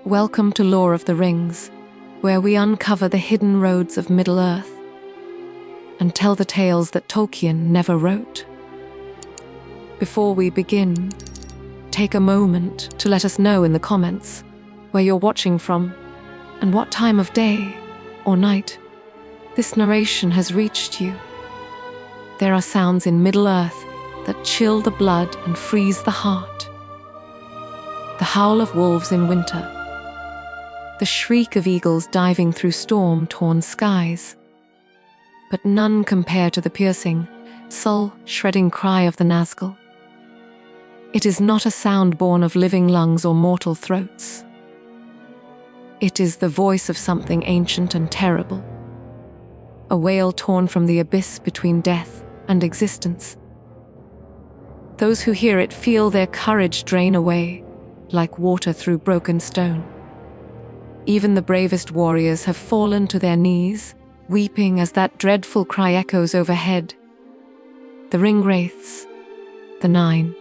Welcome to Lore of the Rings, where we uncover the hidden roads of Middle-earth and tell the tales that Tolkien never wrote. Before we begin, take a moment to let us know in the comments where you're watching from and what time of day or night this narration has reached you. There are sounds in Middle-earth that chill the blood and freeze the heart. The howl of wolves in winter, the shriek of eagles diving through storm-torn skies. But none compare to the piercing, soul-shredding cry of the Nazgul. It is not a sound born of living lungs or mortal throats. It is the voice of something ancient and terrible, a wail torn from the abyss between death and existence. Those who hear it feel their courage drain away, like water through broken stone. Even the bravest warriors have fallen to their knees, weeping as that dreadful cry echoes overhead. The Ringwraiths, the 9,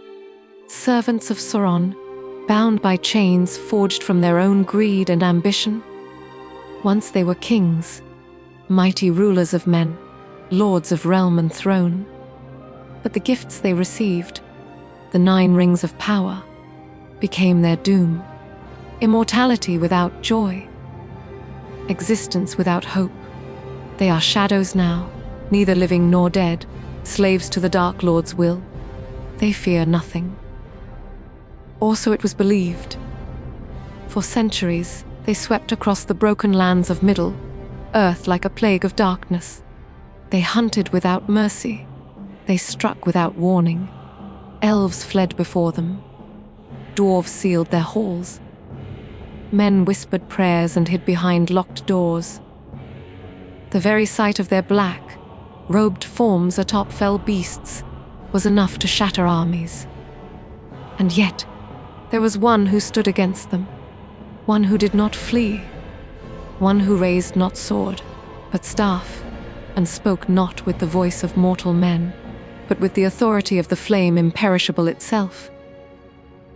servants of Sauron, bound by chains forged from their own greed and ambition. Once they were kings, mighty rulers of men, lords of realm and throne. But the gifts they received, the 9 rings of power, became their doom. Immortality without joy, existence without hope. They are shadows now, neither living nor dead, slaves to the Dark Lord's will. They fear nothing. Or so it was believed. For centuries, they swept across the broken lands of Middle-earth like a plague of darkness. They hunted without mercy. They struck without warning. Elves fled before them. Dwarves sealed their halls. Men whispered prayers and hid behind locked doors. The very sight of their black, robed forms atop fell beasts was enough to shatter armies. And yet, there was one who stood against them, one who did not flee, one who raised not sword, but staff, and spoke not with the voice of mortal men, but with the authority of the flame imperishable itself.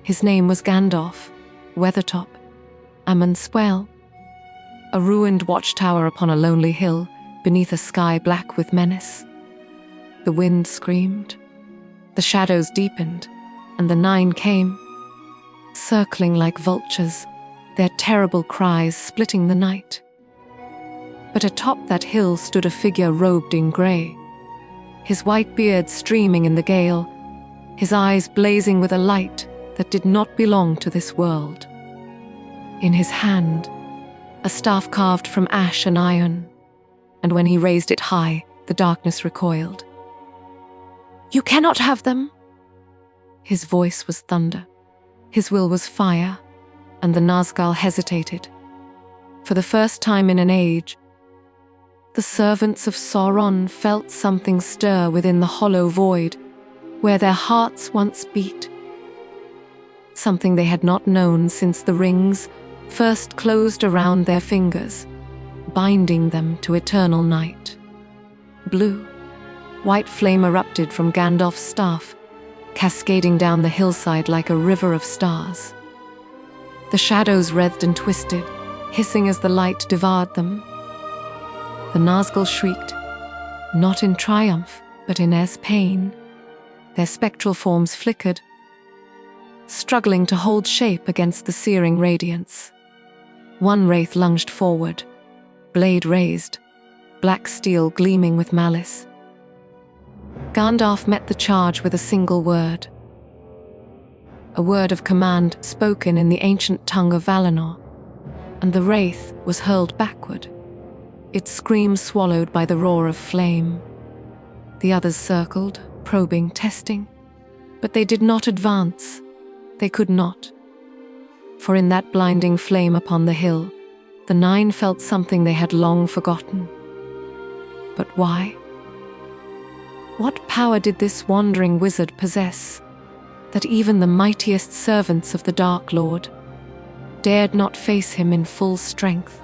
His name was Gandalf, Weathertop, Swell, a ruined watchtower upon a lonely hill beneath a sky black with menace. The wind screamed, the shadows deepened, and the 9 came, circling like vultures, their terrible cries splitting the night. But atop that hill stood a figure robed in grey, his white beard streaming in the gale, his eyes blazing with a light that did not belong to this world. In his hand, a staff carved from ash and iron, and when he raised it high, the darkness recoiled. "You cannot have them!" His voice was thunder, his will was fire, and the Nazgûl hesitated. For the first time in an age, the servants of Sauron felt something stir within the hollow void where their hearts once beat. Something they had not known since the rings first closed around their fingers, binding them to eternal night. Blue, white flame erupted from Gandalf's staff, cascading down the hillside like a river of stars. The shadows writhed and twisted, hissing as the light devoured them. The Nazgûl shrieked, not in triumph, but in as pain. Their spectral forms flickered, struggling to hold shape against the searing radiance. One wraith lunged forward, blade raised, black steel gleaming with malice. Gandalf met the charge with a single word. A word of command spoken in the ancient tongue of Valinor, and the wraith was hurled backward, its scream swallowed by the roar of flame. The others circled, probing, testing, but they did not advance. They could not. For in that blinding flame upon the hill, the 9 felt something they had long forgotten. But why? What power did this wandering wizard possess, that even the mightiest servants of the Dark Lord dared not face him in full strength?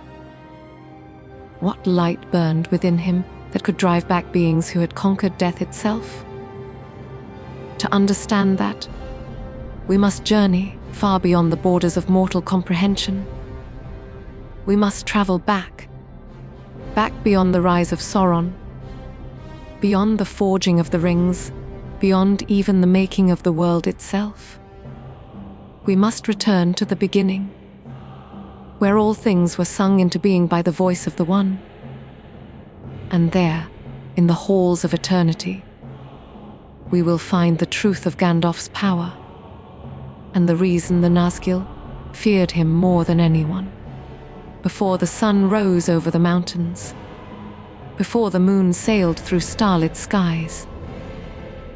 What light burned within him that could drive back beings who had conquered death itself? To understand that, we must journey far beyond the borders of mortal comprehension, we must travel back beyond the rise of Sauron, beyond the forging of the rings, beyond even the making of the world itself. We must return to the beginning, where all things were sung into being by the voice of the One. And there, in the halls of eternity, we will find the truth of Gandalf's power, and the reason the Nazgûl feared him more than anyone. Before the sun rose over the mountains, before the moon sailed through starlit skies,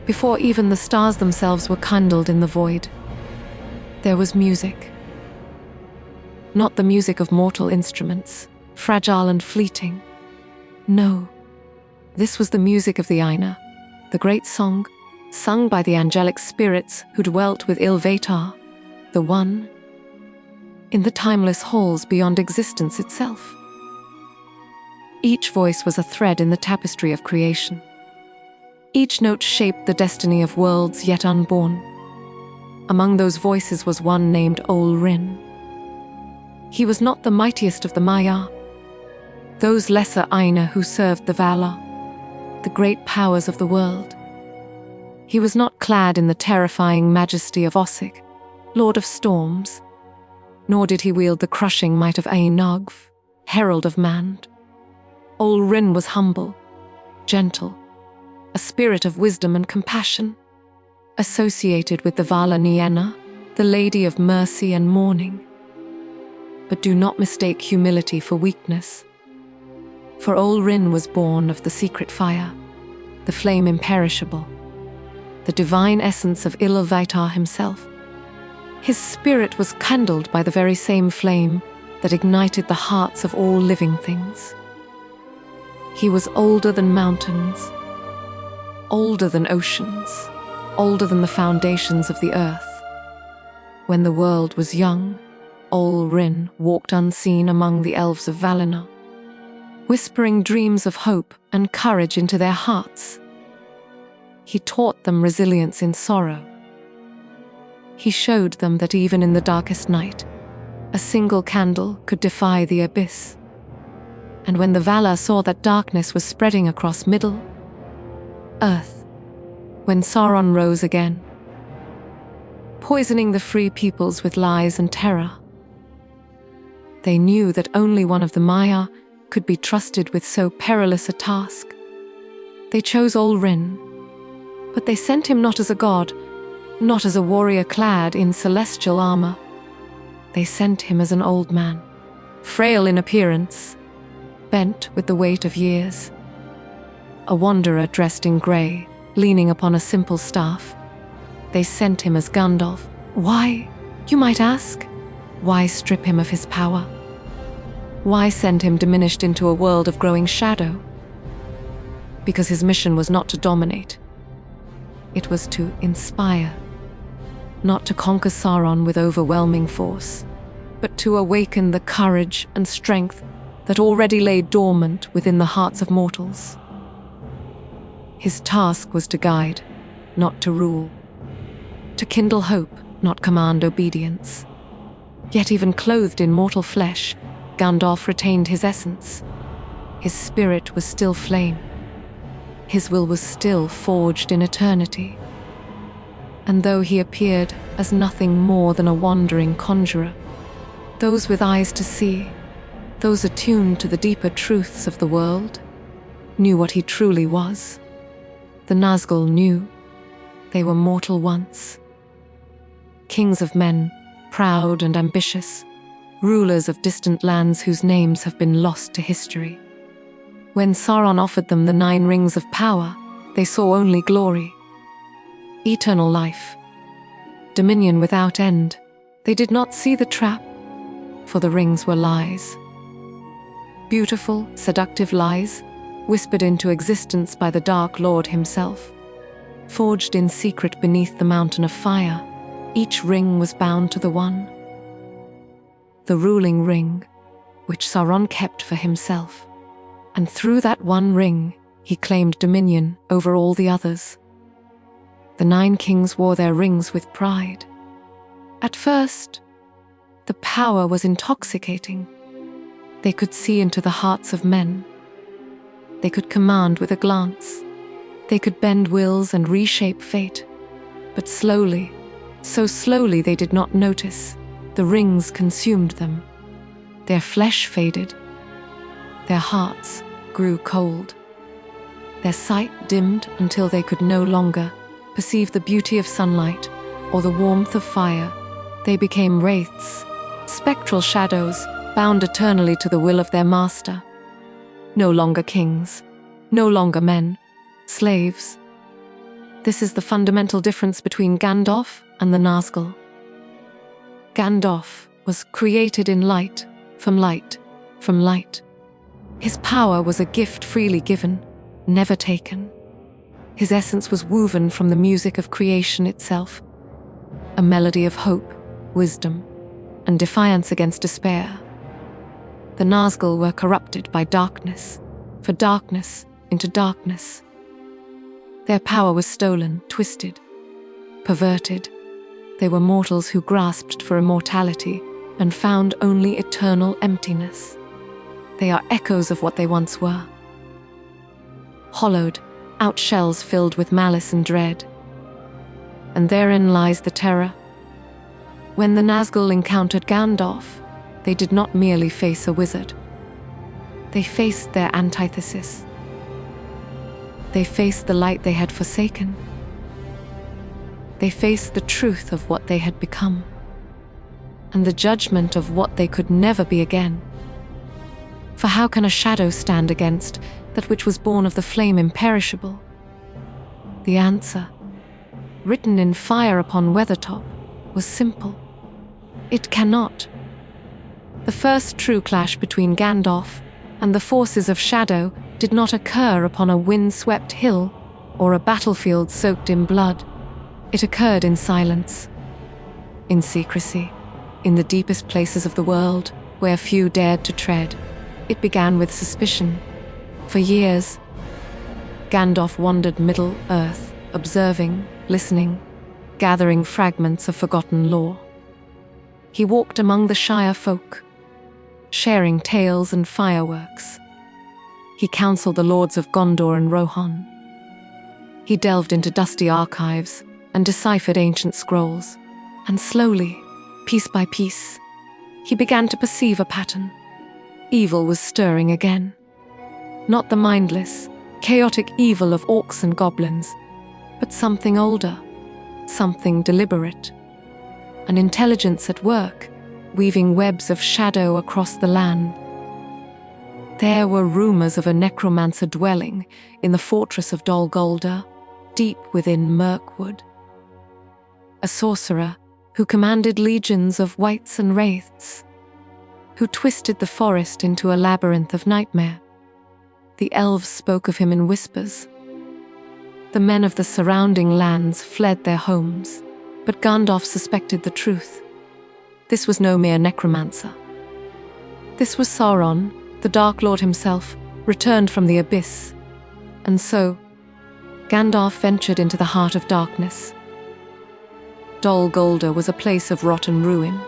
before even the stars themselves were kindled in the void, there was music. Not the music of mortal instruments, fragile and fleeting. No, this was the music of the Aina, the great song sung by the angelic spirits who dwelt with Ilvatar, the One, in the timeless halls beyond existence itself. Each voice was a thread in the tapestry of creation. Each note shaped the destiny of worlds yet unborn. Among those voices was one named Ol Rin. He was not the mightiest of the Maia, those lesser Aina who served the Valar, the great powers of the world. He was not clad in the terrifying majesty of Ossig, Lord of Storms, nor did he wield the crushing might of Ainagv, Herald of Mand. Ol Rin was humble, gentle, a spirit of wisdom and compassion, associated with the Vala Nienna, the Lady of Mercy and Mourning. But do not mistake humility for weakness, for Ol Rin was born of the secret fire, the flame imperishable, the divine essence of Ilvatar himself. His spirit was kindled by the very same flame that ignited the hearts of all living things. He was older than mountains, older than oceans, older than the foundations of the earth. When the world was young, Ol Rin walked unseen among the elves of Valinor, whispering dreams of hope and courage into their hearts. He taught them resilience in sorrow. He showed them that even in the darkest night, a single candle could defy the abyss. And when the Valar saw that darkness was spreading across Middle-earth, when Sauron rose again, poisoning the free peoples with lies and terror, they knew that only one of the Maia could be trusted with so perilous a task. They chose Ol Rin, but they sent him not as a god, not as a warrior clad in celestial armor. They sent him as an old man, frail in appearance, bent with the weight of years. A wanderer dressed in grey, leaning upon a simple staff. They sent him as Gandalf. Why, you might ask? Why strip him of his power? Why send him diminished into a world of growing shadow? Because his mission was not to dominate. It was to inspire, not to conquer Sauron with overwhelming force, but to awaken the courage and strength that already lay dormant within the hearts of mortals. His task was to guide, not to rule, to kindle hope, not command obedience. Yet even clothed in mortal flesh, Gandalf retained his essence. His spirit was still flame. His will was still forged in eternity. And though he appeared as nothing more than a wandering conjurer, those with eyes to see, those attuned to the deeper truths of the world, knew what he truly was. The Nazgûl knew. They were mortal once. Kings of men, proud and ambitious, rulers of distant lands whose names have been lost to history. When Sauron offered them the 9 rings of power, they saw only glory, eternal life, dominion without end. They did not see the trap, for the rings were lies. Beautiful, seductive lies, whispered into existence by the Dark Lord himself. Forged in secret beneath the mountain of fire, each ring was bound to the One. The ruling ring, which Sauron kept for himself. And through that one ring, he claimed dominion over all the others. The 9 kings wore their rings with pride. At first, the power was intoxicating. They could see into the hearts of men. They could command with a glance. They could bend wills and reshape fate. But slowly, so slowly they did not notice, the rings consumed them. Their flesh faded. Their hearts grew cold. Their sight dimmed until they could no longer perceive the beauty of sunlight or the warmth of fire. They became wraiths, spectral shadows bound eternally to the will of their master. No longer kings, no longer men, slaves. This is the fundamental difference between Gandalf and the Nazgul. Gandalf was created in light, from light, from light. His power was a gift freely given, never taken. His essence was woven from the music of creation itself, a melody of hope, wisdom, and defiance against despair. The Nazgul were corrupted by darkness, for darkness into darkness. Their power was stolen, twisted, perverted. They were mortals who grasped for immortality and found only eternal emptiness. They are echoes of what they once were. Hollowed out shells filled with malice and dread. And therein lies the terror. When the Nazgul encountered Gandalf, they did not merely face a wizard. They faced their antithesis. They faced the light they had forsaken. They faced the truth of what they had become, and the judgment of what they could never be again. For how can a shadow stand against that which was born of the flame imperishable? The answer, written in fire upon Weathertop, was simple. It cannot. The first true clash between Gandalf and the forces of shadow did not occur upon a wind-swept hill or a battlefield soaked in blood. It occurred in silence, in secrecy, in the deepest places of the world where few dared to tread. It began with suspicion. For years, Gandalf wandered Middle-earth, observing, listening, gathering fragments of forgotten lore. He walked among the Shire folk, sharing tales and fireworks. He counseled the lords of Gondor and Rohan. He delved into dusty archives and deciphered ancient scrolls. And slowly, piece by piece, he began to perceive a pattern. Evil was stirring again. Not the mindless, chaotic evil of orcs and goblins, but something older, something deliberate. An intelligence at work, weaving webs of shadow across the land. There were rumors of a necromancer dwelling in the fortress of Dol Guldur, deep within Mirkwood. A sorcerer who commanded legions of wights and wraiths, who twisted the forest into a labyrinth of nightmare. The elves spoke of him in whispers. The men of the surrounding lands fled their homes, but Gandalf suspected the truth. This was no mere necromancer. This was Sauron, the Dark Lord himself, returned from the abyss. And so, Gandalf ventured into the heart of darkness. Dol Guldur was a place of rotten ruin.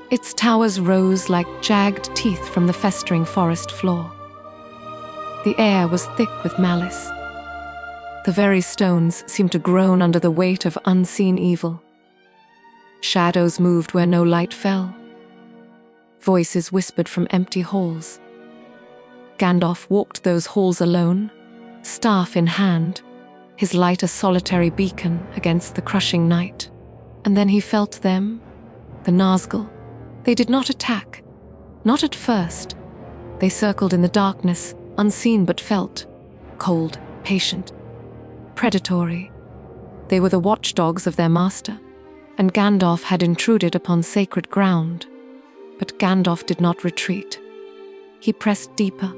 Its towers rose like jagged teeth from the festering forest floor. The air was thick with malice. The very stones seemed to groan under the weight of unseen evil. Shadows moved where no light fell. Voices whispered from empty halls. Gandalf walked those halls alone, staff in hand, his light a solitary beacon against the crushing night. And then he felt them, the Nazgul. They did not attack, not at first. They circled in the darkness, unseen but felt, cold, patient, predatory. They were the watchdogs of their master, and Gandalf had intruded upon sacred ground. But Gandalf did not retreat. He pressed deeper,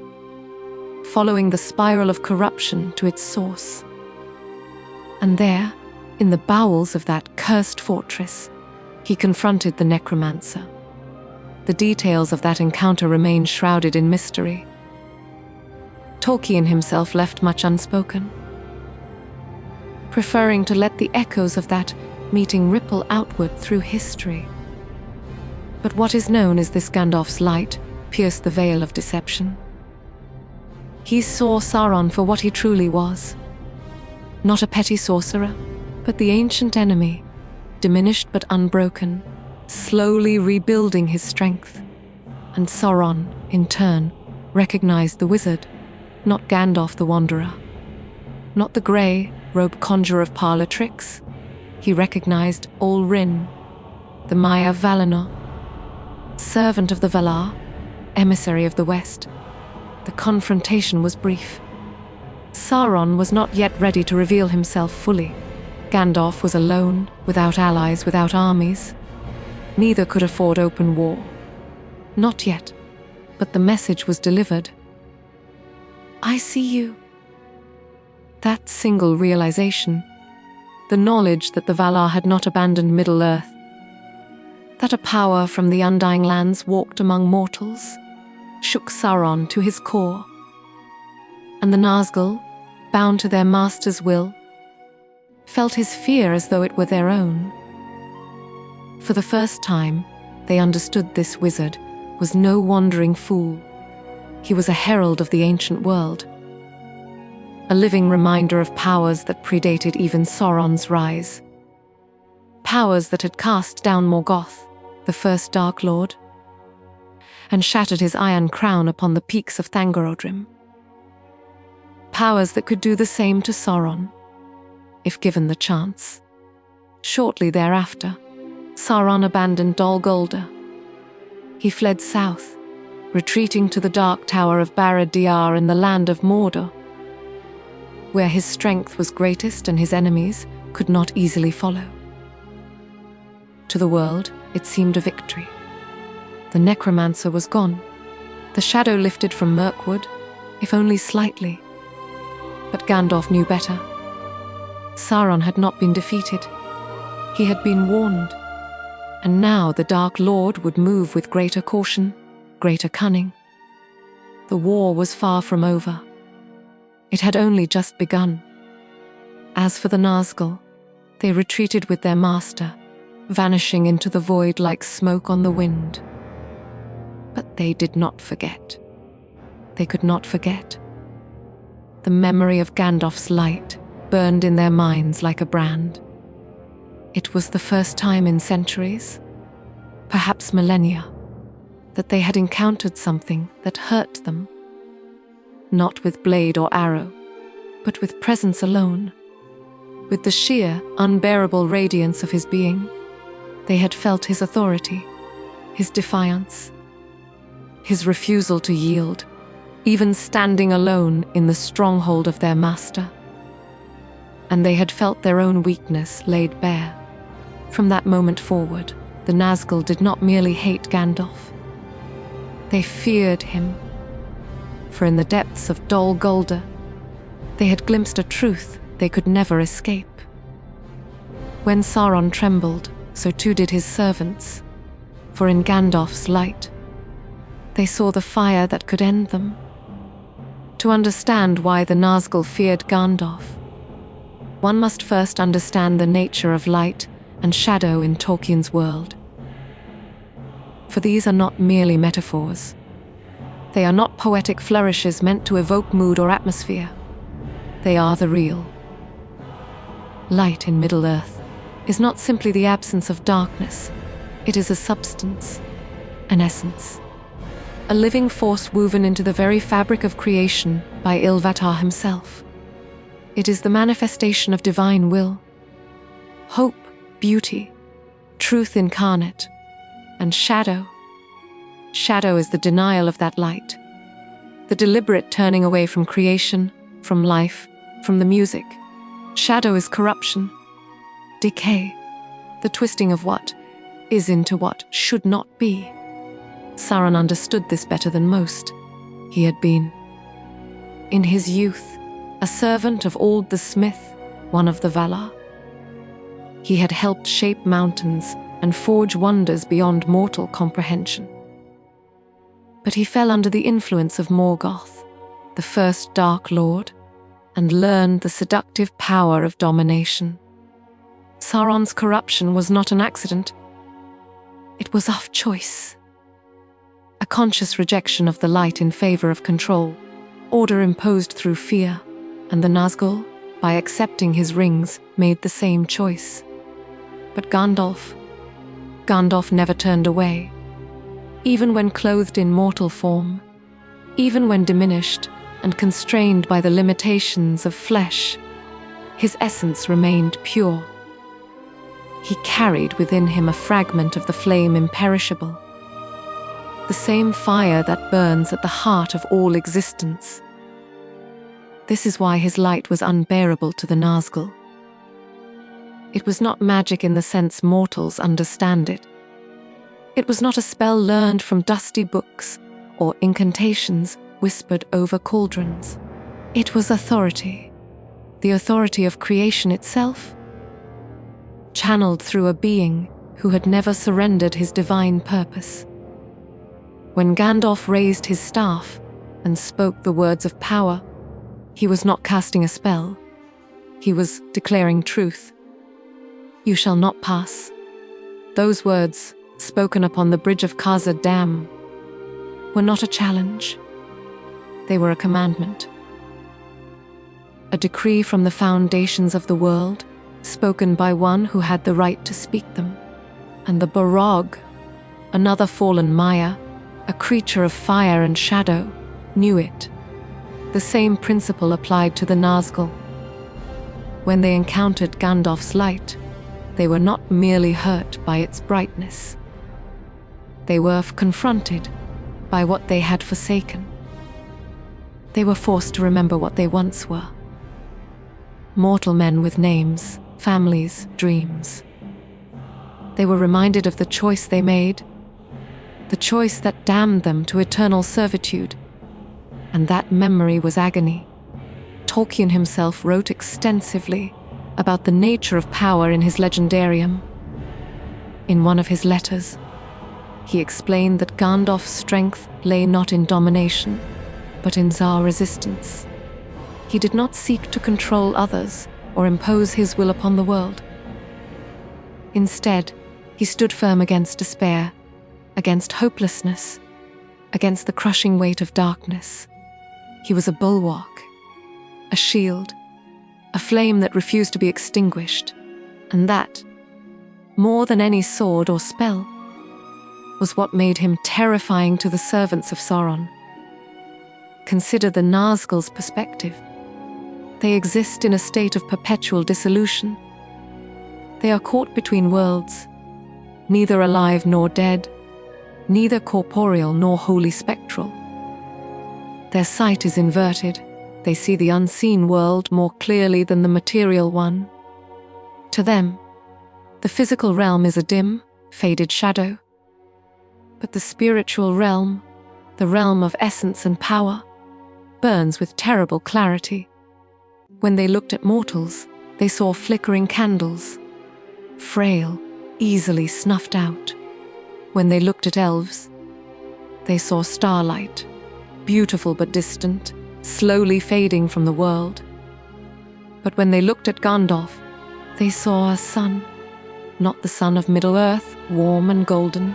following the spiral of corruption to its source. And there, in the bowels of that cursed fortress, he confronted the necromancer. The details of that encounter remain shrouded in mystery. Tolkien himself left much unspoken, preferring to let the echoes of that meeting ripple outward through history. But what is known is this Gandalf's light pierced the veil of deception. He saw Sauron for what he truly was. Not a petty sorcerer, but the ancient enemy, diminished but unbroken, slowly rebuilding his strength. And Sauron, in turn, recognized the wizard, not Gandalf the Wanderer, not the grey-robed conjurer of parlor tricks. He recognized Olrin, the Maia of Valinor, servant of the Valar, emissary of the West. The confrontation was brief. Sauron was not yet ready to reveal himself fully. Gandalf was alone, without allies, without armies. Neither could afford open war. Not yet, but the message was delivered. I see you. That single realization, the knowledge that the Valar had not abandoned Middle-earth, that a power from the Undying Lands walked among mortals, shook Sauron to his core. And the Nazgûl, bound to their master's will, felt his fear as though it were their own. For the first time, they understood this wizard was no wandering fool. He was a herald of the ancient world, a living reminder of powers that predated even Sauron's rise. Powers that had cast down Morgoth, the first Dark Lord, and shattered his iron crown upon the peaks of Thangorodrim. Powers that could do the same to Sauron, if given the chance. Shortly thereafter, Sauron abandoned Dol Guldur. He fled south, retreating to the Dark Tower of Barad-dûr in the land of Mordor, where his strength was greatest and his enemies could not easily follow. To the world, it seemed a victory. The necromancer was gone, the shadow lifted from Mirkwood, if only slightly. But Gandalf knew better. Sauron had not been defeated. He had been warned. And now the Dark Lord would move with greater caution, greater cunning. The war was far from over. It had only just begun. As for the Nazgûl, they retreated with their master, vanishing into the void like smoke on the wind. But they did not forget. They could not forget. The memory of Gandalf's light burned in their minds like a brand. It was the first time in centuries, perhaps millennia, that they had encountered something that hurt them. Not with blade or arrow, but with presence alone. With the sheer, unbearable radiance of his being, they had felt his authority, his defiance, his refusal to yield, even standing alone in the stronghold of their master. And they had felt their own weakness laid bare. From that moment forward, the Nazgûl did not merely hate Gandalf. They feared him. For in the depths of Dol Guldur, they had glimpsed a truth they could never escape. When Sauron trembled, so too did his servants, for in Gandalf's light, they saw the fire that could end them. To understand why the Nazgûl feared Gandalf, one must first understand the nature of light and shadow in Tolkien's world. For these are not merely metaphors. They are not poetic flourishes meant to evoke mood or atmosphere. They are the real. Light in Middle-earth is not simply the absence of darkness. It is a substance, an essence, a living force woven into the very fabric of creation by Ilúvatar himself. It is the manifestation of divine will, hope, beauty, truth incarnate, and shadow. Shadow is the denial of that light, the deliberate turning away from creation, from life, from the music. Shadow is corruption, decay, the twisting of what is into what should not be. Sauron understood this better than most. He had been, in his youth, a servant of Ald the Smith, one of the Valar. He had helped shape mountains and forge wonders beyond mortal comprehension. But he fell under the influence of Morgoth, the first Dark Lord, and learned the seductive power of domination. Sauron's corruption was not an accident. It was of choice. a conscious rejection of the light in favor of control, order imposed through fear, and the Nazgul, by accepting his rings, made the same choice. But Gandalf never turned away. Even when clothed in mortal form, even when diminished and constrained by the limitations of flesh, his essence remained pure. He carried within him a fragment of the flame imperishable, the same fire that burns at the heart of all existence. This is why his light was unbearable to the Nazgul. It was not magic in the sense mortals understand it. It was not a spell learned from dusty books or incantations whispered over cauldrons. It was authority, the authority of creation itself, channeled through a being who had never surrendered his divine purpose. When Gandalf raised his staff and spoke the words of power, he was not casting a spell. He was declaring truth. "You shall not pass." Those words, spoken upon the bridge of Khazad-dûm, were not a challenge. They were a commandment. A decree from the foundations of the world, spoken by one who had the right to speak them. And the Barog, another fallen Maia, a creature of fire and shadow, knew it. The same principle applied to the Nazgul. When they encountered Gandalf's light, they were not merely hurt by its brightness. They were confronted by what they had forsaken. They were forced to remember what they once were. Mortal men with names, families, dreams. They were reminded of the choice they made, the choice that damned them to eternal servitude, and that memory was agony. Tolkien himself wrote extensively about the nature of power in his legendarium. In one of his letters, he explained that Gandalf's strength lay not in domination, but in Tsar resistance. He did not seek to control others or impose his will upon the world. Instead, he stood firm against despair, against hopelessness, against the crushing weight of darkness. He was a bulwark, a shield, a flame that refused to be extinguished, and that, more than any sword or spell, was what made him terrifying to the servants of Sauron. Consider the Nazgul's perspective. They exist in a state of perpetual dissolution. They are caught between worlds, neither alive nor dead, neither corporeal nor wholly spectral. Their sight is inverted. They see the unseen world more clearly than the material one. To them, the physical realm is a dim, faded shadow. But the spiritual realm, the realm of essence and power, burns with terrible clarity. When they looked at mortals, they saw flickering candles, frail, easily snuffed out. When they looked at elves, they saw starlight, beautiful but distant, slowly fading from the world. But when they looked at Gandalf, they saw a sun, not the sun of Middle-earth, warm and golden.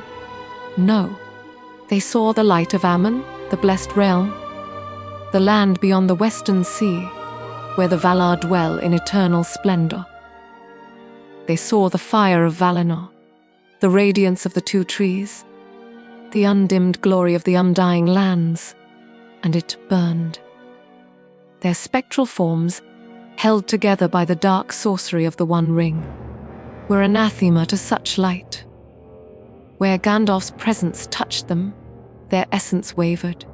No, they saw the light of Aman, the blessed realm, the land beyond the western sea, where the Valar dwell in eternal splendor. They saw the fire of Valinor, the radiance of the two trees, the undimmed glory of the undying lands, and it burned. Their spectral forms, held together by the dark sorcery of the One Ring, were anathema to such light. Where Gandalf's presence touched them, their essence wavered.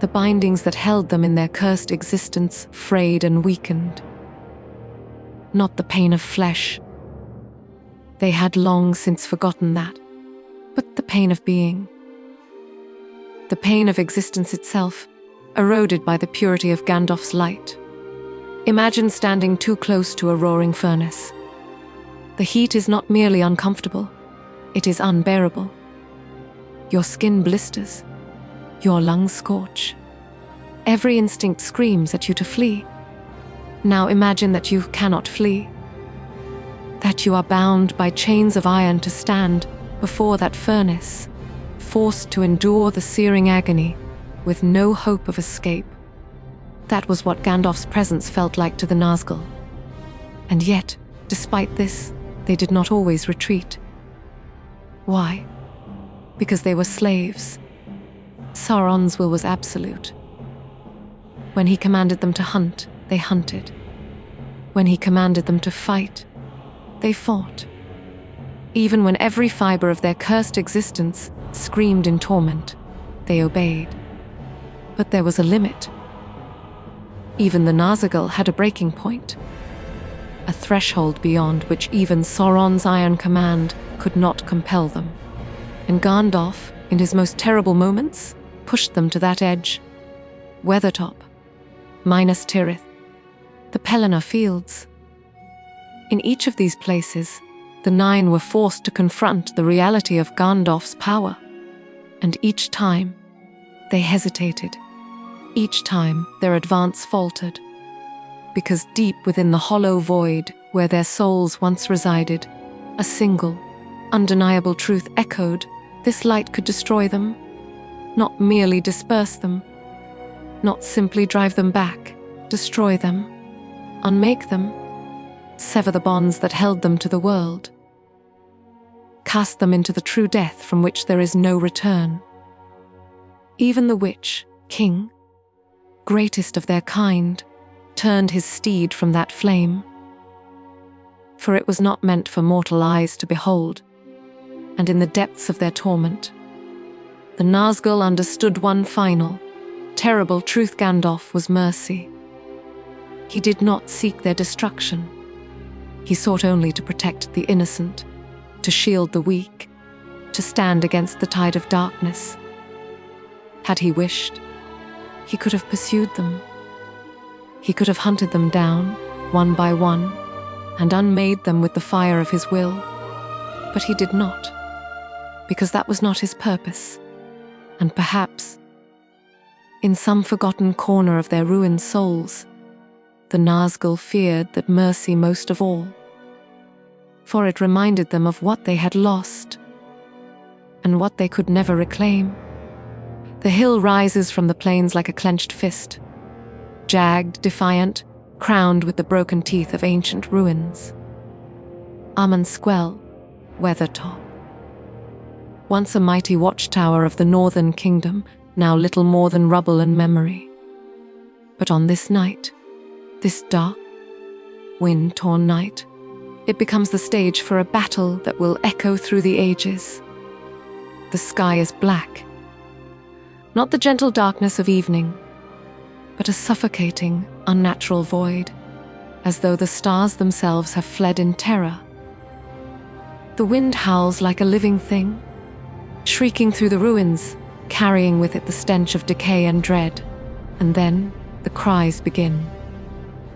The bindings that held them in their cursed existence frayed and weakened. Not the pain of flesh. They had long since forgotten that, but the pain of being. The pain of existence itself, eroded by the purity of Gandalf's light. Imagine standing too close to a roaring furnace. The heat is not merely uncomfortable, it is unbearable. Your skin blisters, your lungs scorch. Every instinct screams at you to flee. Now imagine that you cannot flee, that you are bound by chains of iron to stand before that furnace, forced to endure the searing agony with no hope of escape. That was what Gandalf's presence felt like to the Nazgûl. And yet, despite this, they did not always retreat. Why? Because they were slaves. Sauron's will was absolute. When he commanded them to hunt, they hunted. When he commanded them to fight, they fought. Even when every fiber of their cursed existence screamed in torment, they obeyed. But there was a limit. Even the Nazgûl had a breaking point, a threshold beyond which even Sauron's iron command could not compel them. And Gandalf, in his most terrible moments, pushed them to that edge. Weathertop, Minas Tirith, the Pelennor Fields. In each of these places, the Nine were forced to confront the reality of Gandalf's power. And each time, they hesitated. Each time, their advance faltered. Because deep within the hollow void where their souls once resided, a single, undeniable truth echoed: this light could destroy them, not merely disperse them, not simply drive them back, destroy them, unmake them, sever the bonds that held them to the world, cast them into the true death from which there is no return. Even the Witch King, greatest of their kind, turned his steed from that flame. For it was not meant for mortal eyes to behold, and in the depths of their torment, the Nazgûl understood one final, terrible truth. Gandalf was mercy. He did not seek their destruction. He sought only to protect the innocent, to shield the weak, to stand against the tide of darkness. Had he wished, he could have pursued them. He could have hunted them down, one by one, and unmade them with the fire of his will. But he did not, because that was not his purpose. And perhaps, in some forgotten corner of their ruined souls, the Nazgûl feared that mercy most of all. For it reminded them of what they had lost, and what they could never reclaim. The hill rises from the plains like a clenched fist, jagged, defiant, crowned with the broken teeth of ancient ruins. Squell, Weathertop. Once a mighty watchtower of the northern kingdom, now little more than rubble and memory. But on this night, this dark, wind-torn night, it becomes the stage for a battle that will echo through the ages. The sky is black. Not the gentle darkness of evening, but a suffocating, unnatural void, as though the stars themselves have fled in terror. The wind howls like a living thing, shrieking through the ruins, carrying with it the stench of decay and dread. And then the cries begin,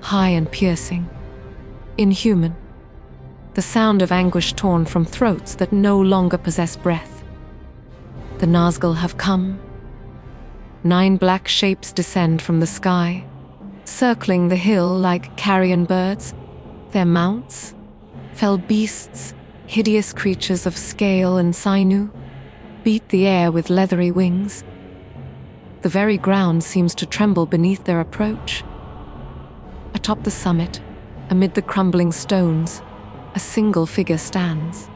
high and piercing, inhuman, the sound of anguish torn from throats that no longer possess breath. The Nazgûl have come. 9 black shapes descend from the sky, circling the hill like carrion birds. Their mounts, fell beasts, hideous creatures of scale and sinew, beat the air with leathery wings. The very ground seems to tremble beneath their approach. Atop the summit, amid the crumbling stones, a single figure stands,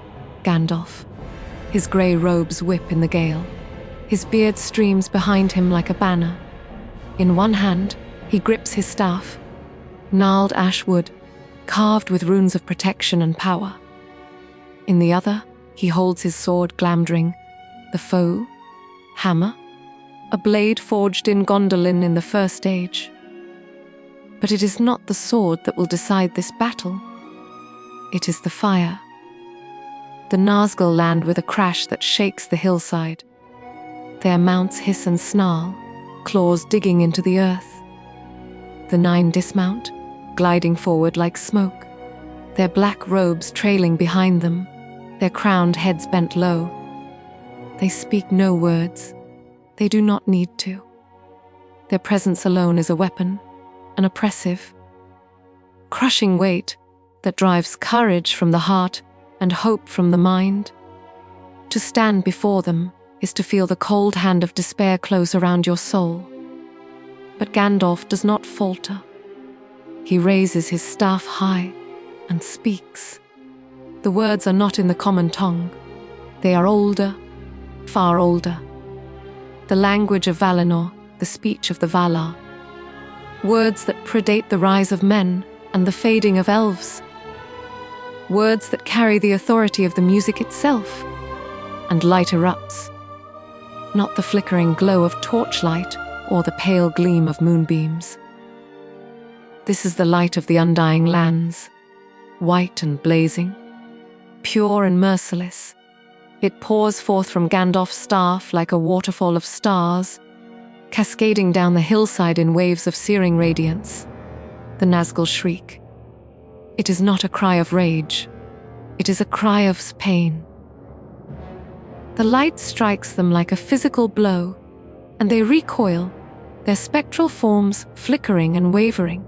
Gandalf. His grey robes whip in the gale. His beard streams behind him like a banner. In one hand, he grips his staff, gnarled ash wood, carved with runes of protection and power. In the other, he holds his sword Glamdring, the foe, hammer, a blade forged in Gondolin in the First Age. But it is not the sword that will decide this battle. It is the fire. The Nazgûl land with a crash that shakes the hillside. Their mounts hiss and snarl, claws digging into the earth. The 9 dismount, gliding forward like smoke, their black robes trailing behind them, their crowned heads bent low. They speak no words. They do not need to. Their presence alone is a weapon, an oppressive, crushing weight that drives courage from the heart and hope from the mind. To stand before them is to feel the cold hand of despair close around your soul. But Gandalf does not falter. He raises his staff high and speaks. The words are not in the common tongue. They are older, far older. The language of Valinor, the speech of the Valar. Words that predate the rise of men and the fading of elves. Words that carry the authority of the music itself. And light erupts. Not the flickering glow of torchlight or the pale gleam of moonbeams. This is the light of the undying lands, white and blazing, pure and merciless. It pours forth from Gandalf's staff like a waterfall of stars, cascading down the hillside in waves of searing radiance. The Nazgûl shriek. It is not a cry of rage. It is a cry of pain. The light strikes them like a physical blow, and they recoil, their spectral forms flickering and wavering.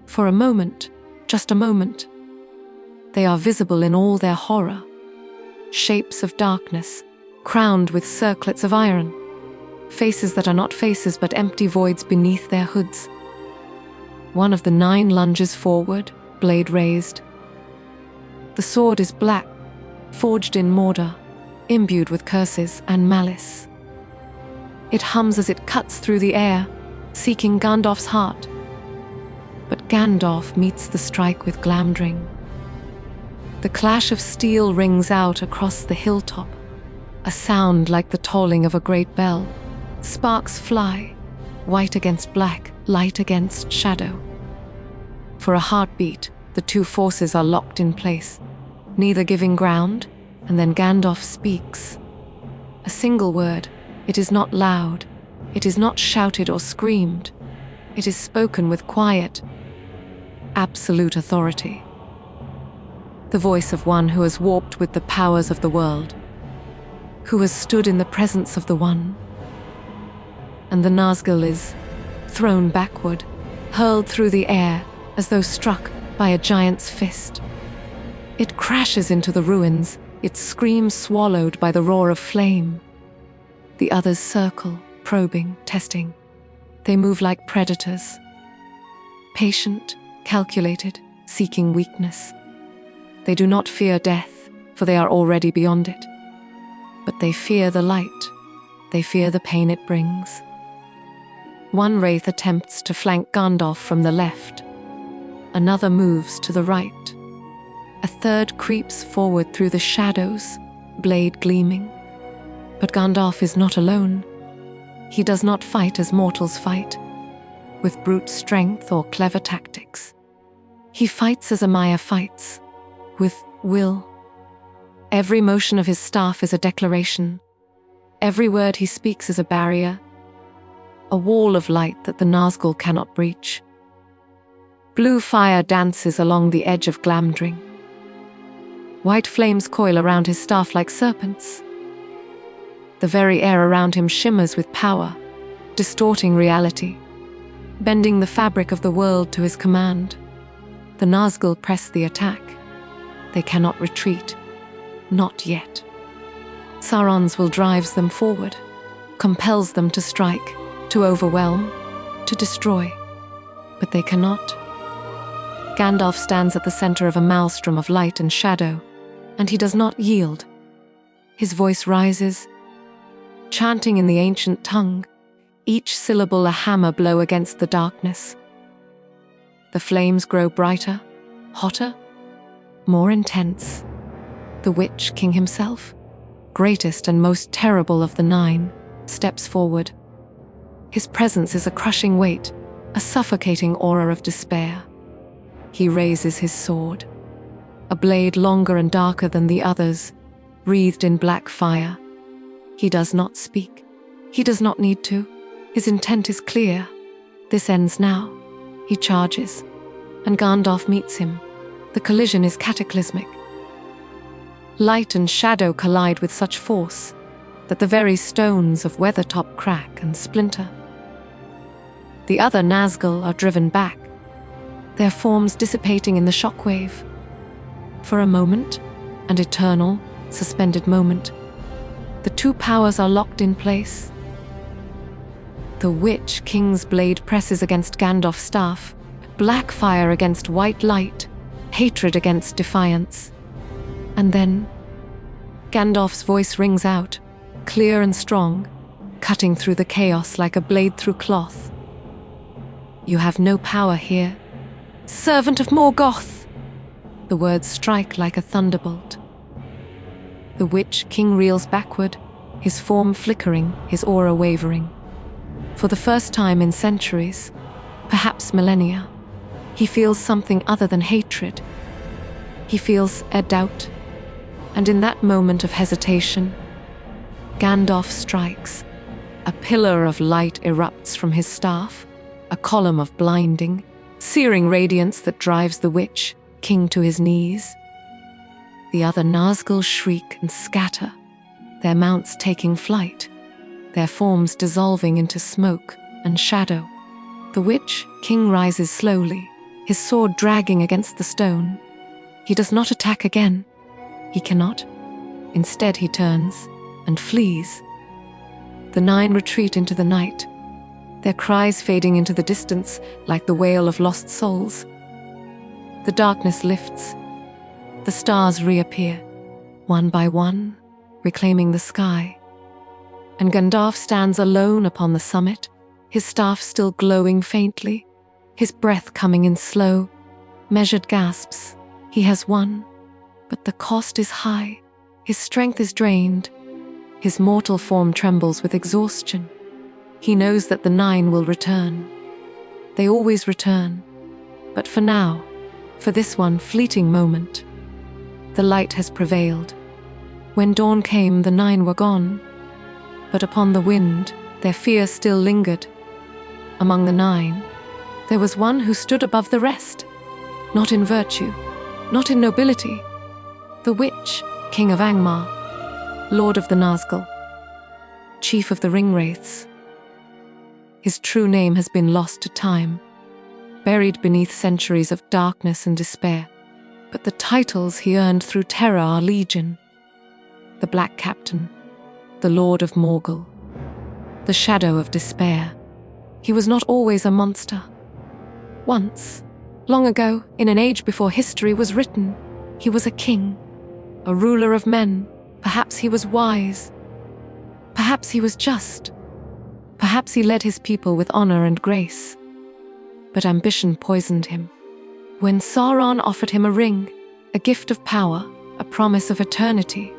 For a moment, just a moment, they are visible in all their horror. Shapes of darkness, crowned with circlets of iron. Faces that are not faces but empty voids beneath their hoods. One of the 9 lunges forward, blade raised. The sword is black, forged in Mordor, imbued with curses and malice. It hums as it cuts through the air, seeking Gandalf's heart. But Gandalf meets the strike with Glamdring. The clash of steel rings out across the hilltop, a sound like the tolling of a great bell. Sparks fly, white against black, light against shadow. For a heartbeat, the 2 forces are locked in place, neither giving ground, and then Gandalf speaks. A single word. It is not loud. It is not shouted or screamed. It is spoken with quiet, absolute authority. The voice of one who has warped with the powers of the world, who has stood in the presence of the One. And the Nazgûl is thrown backward, hurled through the air as though struck by a giant's fist. It crashes into the ruins, its scream swallowed by the roar of flame. The others circle, probing, testing. They move like predators. Patient, calculated, seeking weakness. They do not fear death, for they are already beyond it. But they fear the light. They fear the pain it brings. One wraith attempts to flank Gandalf from the left. Another moves to the right. A third creeps forward through the shadows, blade gleaming. But Gandalf is not alone. He does not fight as mortals fight, with brute strength or clever tactics. He fights as a Maia fights, with will. Every motion of his staff is a declaration. Every word he speaks is a barrier, a wall of light that the Nazgûl cannot breach. Blue fire dances along the edge of Glamdring. White flames coil around his staff like serpents. The very air around him shimmers with power, distorting reality, bending the fabric of the world to his command. The Nazgûl press the attack. They cannot retreat. Not yet. Sauron's will drives them forward, compels them to strike, to overwhelm, to destroy. But they cannot. Gandalf stands at the center of a maelstrom of light and shadow, and he does not yield. His voice rises, chanting in the ancient tongue, each syllable a hammer blow against the darkness. The flames grow brighter, hotter, more intense. The Witch King himself, greatest and most terrible of the 9, steps forward. His presence is a crushing weight, a suffocating aura of despair. He raises his sword, a blade longer and darker than the others, wreathed in black fire. He does not speak. He does not need to. His intent is clear. This ends now. He charges, and Gandalf meets him. The collision is cataclysmic. Light and shadow collide with such force that the very stones of Weathertop crack and splinter. The other Nazgûl are driven back, their forms dissipating in the shockwave. For a moment, an eternal, suspended moment, The two powers are locked in place. The Witch King's blade presses against Gandalf's staff, black fire against white light, hatred against defiance. And then, Gandalf's voice rings out, clear and strong, cutting through the chaos like a blade through cloth. "You have no power here, servant of Morgoth!" The words strike like a thunderbolt. The Witch King reels backward, his form flickering, his aura wavering. For the first time in centuries, perhaps millennia, he feels something other than hatred. He feels a doubt, and in that moment of hesitation, Gandalf strikes. A pillar of light erupts from his staff, a column of blinding, searing radiance that drives the Witch King to his knees. The other Nazgûl shriek and scatter, their mounts taking flight, their forms dissolving into smoke and shadow. The Witch King rises slowly, his sword dragging against the stone. He does not attack again. He cannot. Instead he turns and flees. The nine retreat into the night, their cries fading into the distance like the wail of lost souls. The darkness lifts. The stars reappear, one by one, reclaiming the sky. And Gandalf stands alone upon the summit, his staff still glowing faintly, his breath coming in slow, measured gasps. He has won, but the cost is high. His strength is drained. His mortal form trembles with exhaustion. He knows that the nine will return. They always return. But for now, for this one fleeting moment, the light has prevailed. When dawn came, the nine were gone. But upon the wind, their fear still lingered. Among the nine, there was one who stood above the rest, not in virtue, not in nobility. The Witch King of Angmar, Lord of the Nazgul, Chief of the Ringwraiths. His true name has been lost to time, buried beneath centuries of darkness and despair. But the titles he earned through terror are legion. The Black Captain, the Lord of Morgul, the Shadow of Despair. He was not always a monster. Once, long ago, in an age before history was written, he was a king, a ruler of men. Perhaps he was wise. Perhaps he was just. Perhaps he led his people with honor and grace. But ambition poisoned him. When Sauron offered him a ring, a gift of power, a promise of eternity,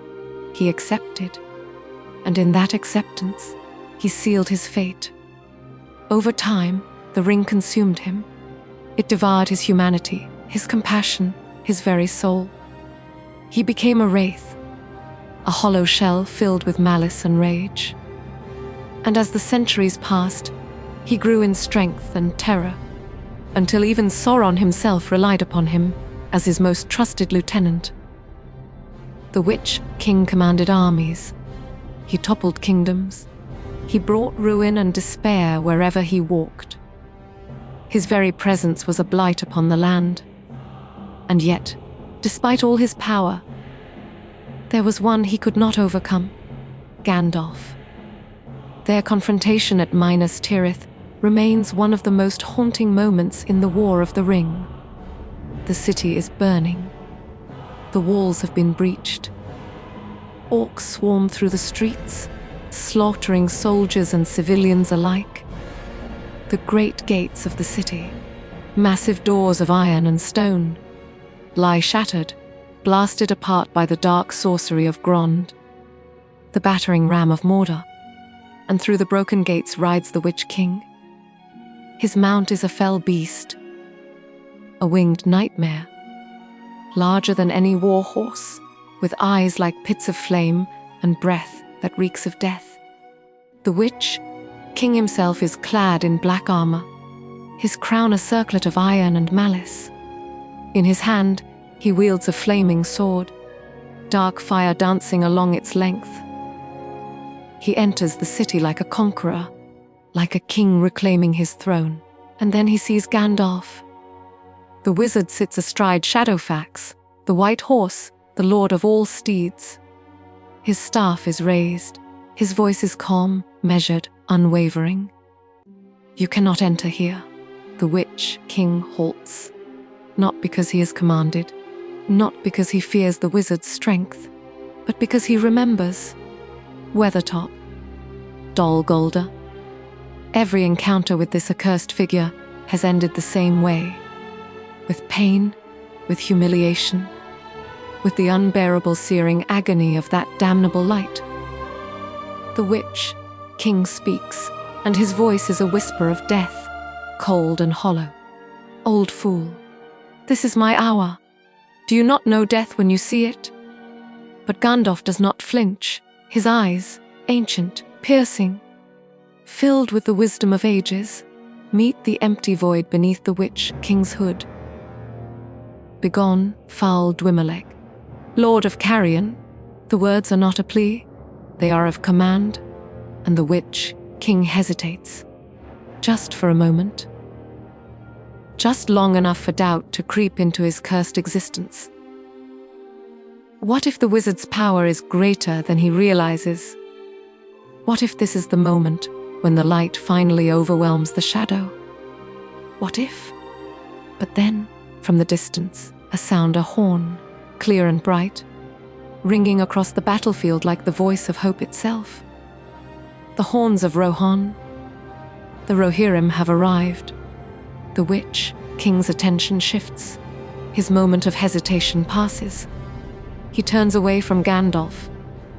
he accepted. And in that acceptance, he sealed his fate. Over time, the ring consumed him. It devoured his humanity, his compassion, his very soul. He became a wraith, a hollow shell filled with malice and rage. And as the centuries passed, he grew in strength and terror, until even Sauron himself relied upon him as his most trusted lieutenant. The Witch King commanded armies. He toppled kingdoms. He brought ruin and despair wherever he walked. His very presence was a blight upon the land. And yet, despite all his power, there was one he could not overcome: Gandalf. Their confrontation at Minas Tirith remains one of the most haunting moments in the War of the Ring. The city is burning. The walls have been breached. Orcs swarm through the streets, slaughtering soldiers and civilians alike. The great gates of the city, massive doors of iron and stone, lie shattered, blasted apart by the dark sorcery of Grond, the battering ram of Mordor. And through the broken gates rides the Witch King. His mount is a fell beast, a winged nightmare, larger than any war horse, with eyes like pits of flame and breath that reeks of death. The Witch King himself is clad in black armor, his crown a circlet of iron and malice. In his hand, he wields a flaming sword, dark fire dancing along its length. He enters the city like a conqueror, like a king reclaiming his throne. And then he sees Gandalf. The wizard sits astride Shadowfax, the white horse, the lord of all steeds. His staff is raised. His voice is calm, measured, unwavering. "You cannot enter here." The Witch King halts. Not because he is commanded, not because he fears the wizard's strength, but because he remembers. Weathertop, Dol Guldur. Every encounter with this accursed figure has ended the same way. With pain, with humiliation, with the unbearable searing agony of that damnable light. The Witch King speaks, and his voice is a whisper of death, cold and hollow. "Old fool, this is my hour. Do you not know death when you see it?" But Gandalf does not flinch, his eyes, ancient, piercing, filled with the wisdom of ages, meet the empty void beneath the Witch King's hood. "Begone, foul Dwimmerleg, Lord of Carrion." The words are not a plea, they are of command, and the Witch King hesitates. Just for a moment. Just long enough for doubt to creep into his cursed existence. What if the wizard's power is greater than he realizes? What if this is the moment when the light finally overwhelms the shadow? What if? But then, from the distance, a sound, a horn, clear and bright, ringing across the battlefield like the voice of hope itself. The horns of Rohan. The Rohirrim have arrived. The Witch King's attention shifts. His moment of hesitation passes. He turns away from Gandalf,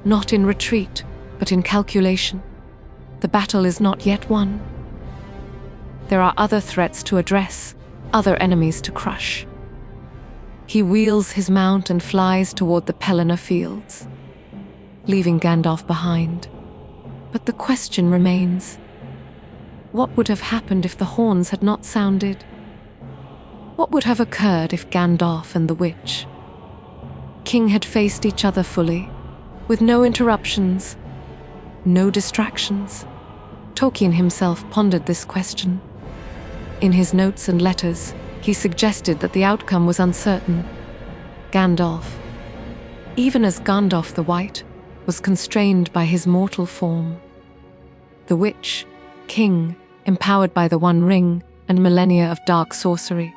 not in retreat, but in calculation. The battle is not yet won. There are other threats to address, other enemies to crush. He wheels his mount and flies toward the Pelennor fields, leaving Gandalf behind. But the question remains, what would have happened if the horns had not sounded? What would have occurred if Gandalf and the Witch King had faced each other fully, with no interruptions, no distractions? Tolkien himself pondered this question. In his notes and letters, he suggested that the outcome was uncertain. Gandalf, even as Gandalf the White, was constrained by his mortal form. The Witch King, empowered by the One Ring and millennia of dark sorcery,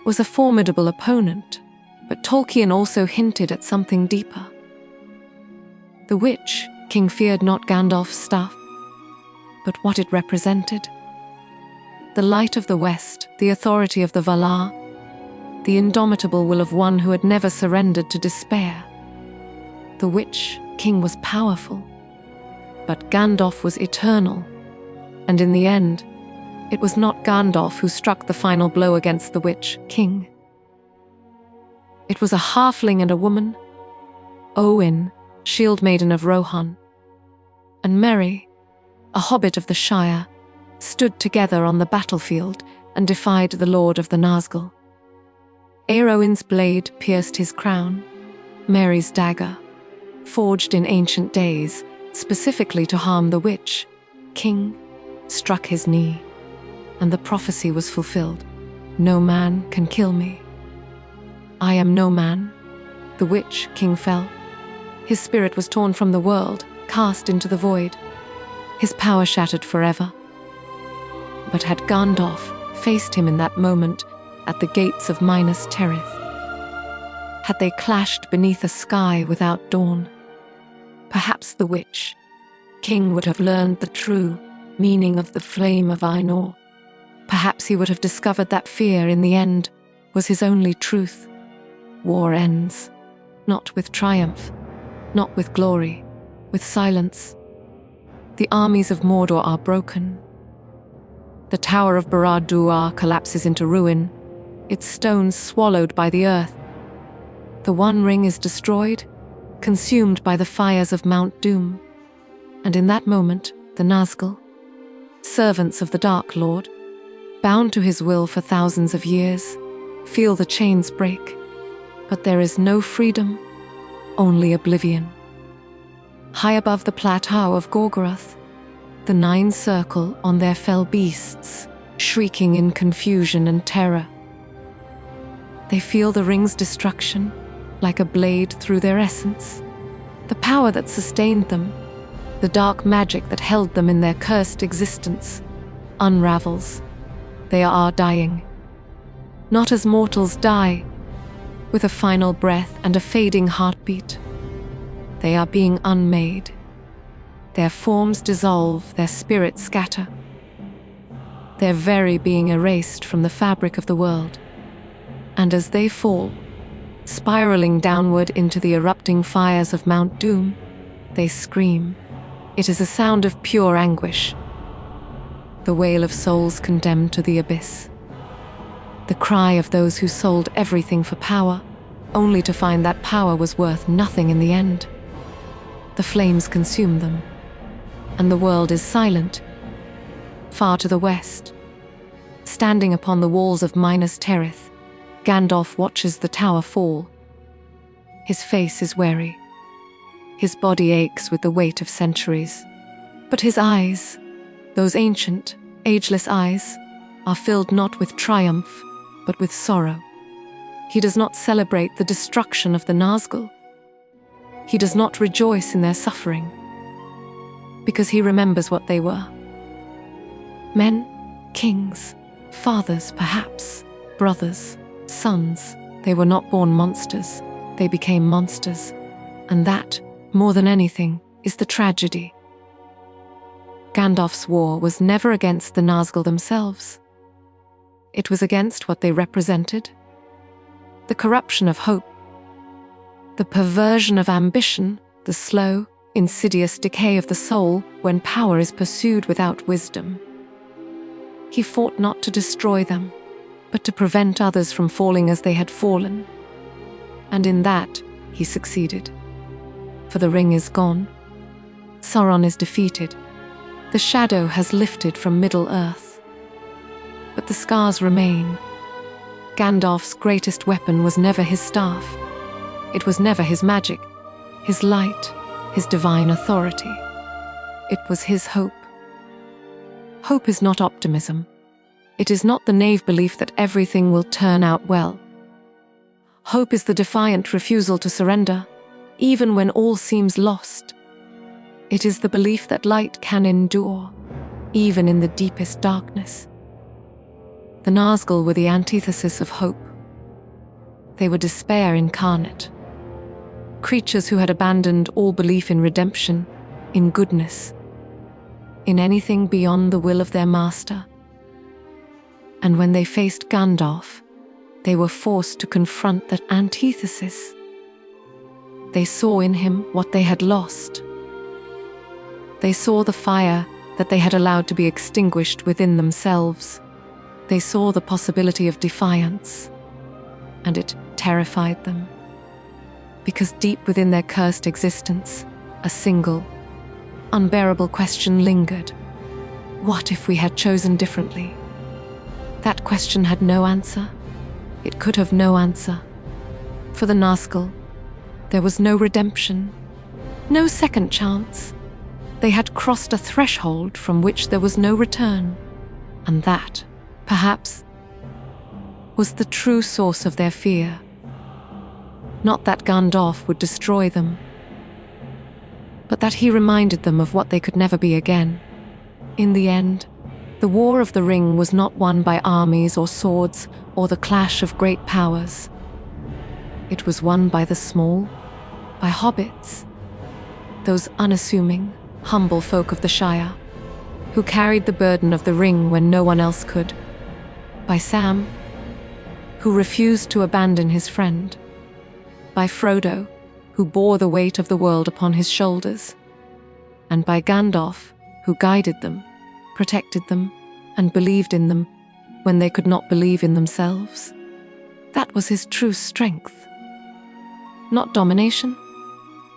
was a formidable opponent, but Tolkien also hinted at something deeper. The Witch King feared not Gandalf's staff, but what it represented. The light of the West, the authority of the Valar, the indomitable will of one who had never surrendered to despair. The Witch King was powerful, but Gandalf was eternal, and in the end, it was not Gandalf who struck the final blow against the Witch King. It was a halfling and a woman, Owen, shield maiden of Rohan, and Merry, a hobbit of the Shire, stood together on the battlefield and defied the Lord of the Nazgul. Éowyn's blade pierced his crown. Merry's dagger, forged in ancient days, specifically to harm the Witch King, struck his knee, and the prophecy was fulfilled. No man can kill me. I am no man. The Witch King fell. His spirit was torn from the world, cast into the void. His power shattered forever. But had Gandalf faced him in that moment at the gates of Minas Tirith? Had they clashed beneath a sky without dawn? Perhaps the Witch King would have learned the true meaning of the flame of Ainur. Perhaps he would have discovered that fear, in the end, was his only truth. War ends, not with triumph, not with glory, with silence. The armies of Mordor are broken. The Tower of Barad-dûr collapses into ruin, its stones swallowed by the earth. The One Ring is destroyed, consumed by the fires of Mount Doom. And in that moment, the Nazgûl, servants of the Dark Lord, bound to his will for thousands of years, feel the chains break. But there is no freedom, only oblivion. High above the plateau of Gorgoroth, the Nine circle on their fell beasts, shrieking in confusion and terror. They feel the ring's destruction, like a blade through their essence. The power that sustained them, the dark magic that held them in their cursed existence, unravels. They are dying. Not as mortals die, with a final breath and a fading heartbeat. They are being unmade. Their forms dissolve, their spirits scatter. Their very being erased from the fabric of the world. And as they fall, spiraling downward into the erupting fires of Mount Doom, they scream. It is a sound of pure anguish. The wail of souls condemned to the abyss. The cry of those who sold everything for power, only to find that power was worth nothing in the end. The flames consume them, and the world is silent. Far to the west, standing upon the walls of Minas Tirith, Gandalf watches the tower fall. His face is weary. His body aches with the weight of centuries. But his eyes, those ancient, ageless eyes, are filled not with triumph, but with sorrow. He does not celebrate the destruction of the Nazgûl. He does not rejoice in their suffering, because he remembers what they were. Men, kings, fathers perhaps, brothers, sons. They were not born monsters, they became monsters. And that, more than anything, is the tragedy. Gandalf's war was never against the Nazgûl themselves. It was against what they represented. The corruption of hope, the perversion of ambition, the slow, insidious decay of the soul when power is pursued without wisdom. He fought not to destroy them, but to prevent others from falling as they had fallen. And in that, he succeeded. For the ring is gone. Sauron is defeated. The shadow has lifted from Middle-earth. But the scars remain. Gandalf's greatest weapon was never his staff. It was never his magic, his light, his divine authority. It was his hope. Hope is not optimism. It is not the naive belief that everything will turn out well. Hope is the defiant refusal to surrender, even when all seems lost. It is the belief that light can endure, even in the deepest darkness. The Nazgûl were the antithesis of hope. They were despair incarnate. Creatures who had abandoned all belief in redemption, in goodness, in anything beyond the will of their master. And when they faced Gandalf, they were forced to confront that antithesis. They saw in him what they had lost. They saw the fire that they had allowed to be extinguished within themselves. They saw the possibility of defiance, and it terrified them. Because deep within their cursed existence, a single, unbearable question lingered. What if we had chosen differently? That question had no answer. It could have no answer. For the Nazgûl, there was no redemption, no second chance. They had crossed a threshold from which there was no return. And that, perhaps, was the true source of their fear. Not that Gandalf would destroy them, but that he reminded them of what they could never be again. In the end, the War of the Ring was not won by armies or swords or the clash of great powers. It was won by the small, by hobbits, those unassuming, humble folk of the Shire, who carried the burden of the ring when no one else could. By Sam, who refused to abandon his friend. By Frodo, who bore the weight of the world upon his shoulders. And by Gandalf, who guided them, protected them, and believed in them when they could not believe in themselves. That was his true strength. Not domination,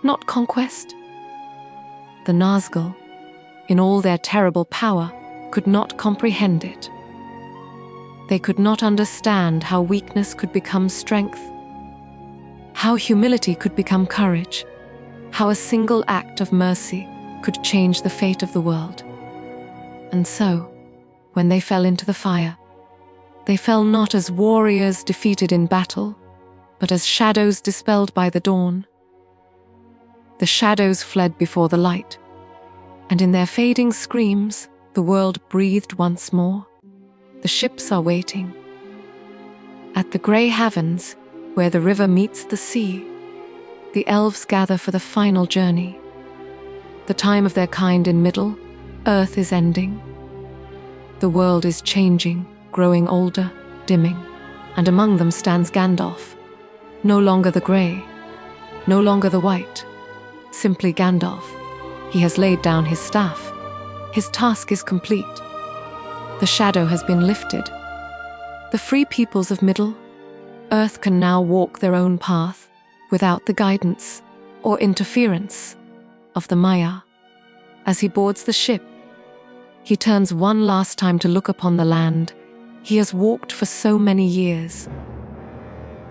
not conquest. The Nazgûl, in all their terrible power, could not comprehend it. They could not understand how weakness could become strength, how humility could become courage, how a single act of mercy could change the fate of the world. And so, when they fell into the fire, they fell not as warriors defeated in battle, but as shadows dispelled by the dawn. The shadows fled before the light, and in their fading screams, the world breathed once more. The ships are waiting. At the grey heavens, where the river meets the sea, the elves gather for the final journey. The time of their kind in Middle-earth is ending. The world is changing, growing older, dimming, and among them stands Gandalf. No longer the grey, no longer the white, simply Gandalf. He has laid down his staff. His task is complete. The shadow has been lifted. The free peoples of Middle-earth can now walk their own path without the guidance or interference of the Maia. As he boards the ship, he turns one last time to look upon the land he has walked for so many years.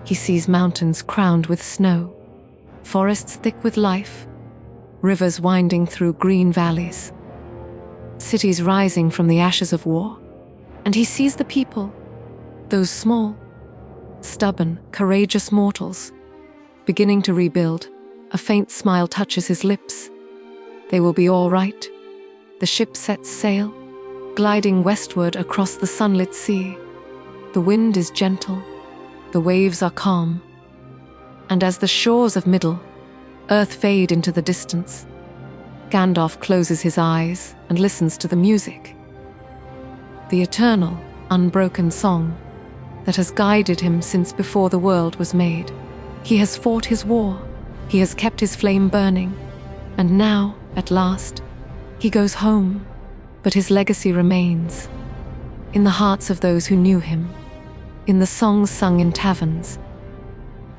He sees mountains crowned with snow, forests thick with life, rivers winding through green valleys, cities rising from the ashes of war, and he sees the people, those small, stubborn, courageous mortals, beginning to rebuild. A faint smile touches his lips. They will be all right. The ship sets sail, gliding westward across the sunlit sea. The wind is gentle, the waves are calm, and as the shores of Middle-earth fade into the distance, Gandalf closes his eyes and listens to the music. The eternal, unbroken song that has guided him since before the world was made. He has fought his war, he has kept his flame burning, and now, at last, he goes home, but his legacy remains in the hearts of those who knew him, in the songs sung in taverns,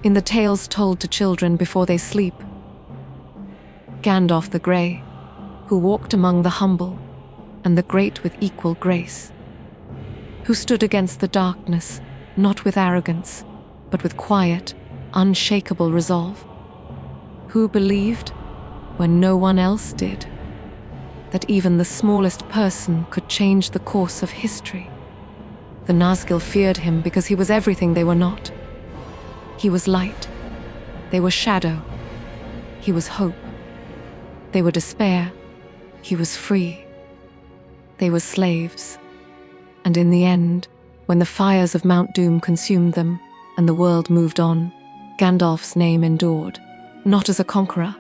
in the tales told to children before they sleep. Gandalf the Grey, who walked among the humble and the great with equal grace, who stood against the darkness, not with arrogance, but with quiet, unshakable resolve, who believed, when no one else did, that even the smallest person could change the course of history. The Nazgûl feared him because he was everything they were not. He was light. They were shadow. He was hope. They were despair. He was free. They were slaves. And in the end, when the fires of Mount Doom consumed them and the world moved on, Gandalf's name endured, not as a conqueror,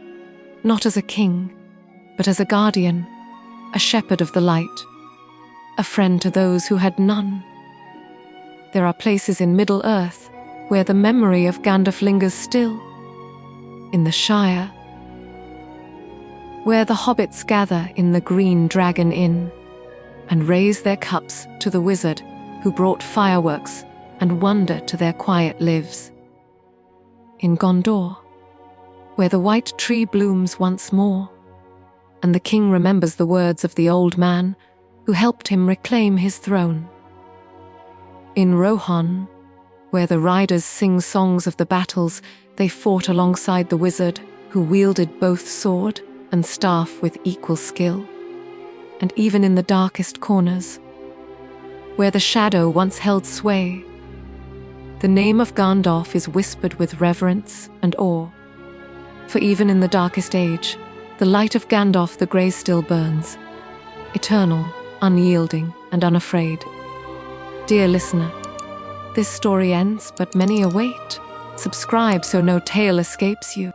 not as a king, but as a guardian, a shepherd of the light, a friend to those who had none. There are places in Middle-earth where the memory of Gandalf lingers still. In the Shire, where the hobbits gather in the Green Dragon Inn and raise their cups to the wizard who brought fireworks and wonder to their quiet lives. In Gondor, where the white tree blooms once more, and the king remembers the words of the old man who helped him reclaim his throne. In Rohan, where the riders sing songs of the battles they fought alongside the wizard who wielded both sword and staff with equal skill. And even in the darkest corners, where the shadow once held sway, the name of Gandalf is whispered with reverence and awe. For even in the darkest age, the light of Gandalf the Grey still burns, eternal, unyielding, and unafraid. Dear listener, this story ends, but many await. Subscribe so no tale escapes you.